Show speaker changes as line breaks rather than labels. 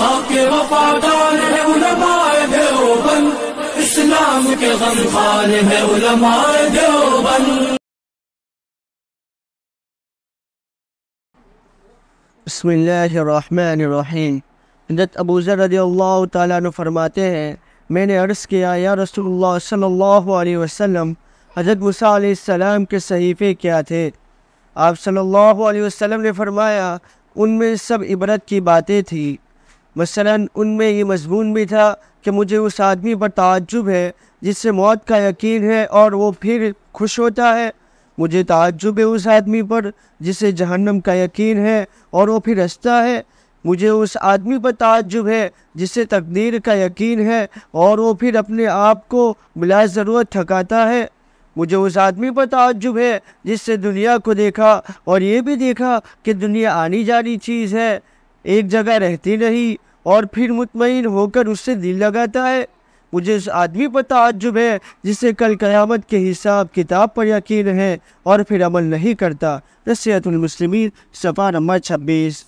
کے وفادار ہے علماء دیوبند، اسلام کے غمخوار ہے علماء دیوبند۔
بسم اللہ الرحمن الرحیم۔ حضرت ابو ذر رضی اللہ تعالیٰ عنہ فرماتے ہیں، میں نے عرض کیا یا رسول اللہ صلی اللہ علیہ وسلم، حضرت موسیٰ علیہ السلام کے صحیفے کیا تھے؟ آپ صلی اللہ علیہ وسلم نے فرمایا، ان میں سب عبرت کی باتیں تھیں۔ مثلاً ان میں یہ مضمون بھی تھا کہ مجھے اس آدمی پر تعجب ہے جس سے موت کا یقین ہے اور وہ پھر خوش ہوتا ہے، مجھے تعجب ہے اس آدمی پر جسے جہنم کا یقین ہے اور وہ پھر ہنستا ہے، مجھے اس آدمی پر تعجب ہے جسے تقدیر کا یقین ہے اور وہ پھر اپنے آپ کو بلا ضرورت تھکاتا ہے، مجھے اس آدمی پر تعجب ہے جس سے دنیا کو دیکھا اور یہ بھی دیکھا کہ دنیا آنی جانی چیز ہے، ایک جگہ رہتی نہیں اور پھر مطمئن ہو کر اس سے دل لگاتا ہے، مجھے اس آدمی پر تعجب ہے جسے کل قیامت کے حساب کتاب پر یقین ہے اور پھر عمل نہیں کرتا۔ نصیحت المسلمین صفحہ نمبر 26۔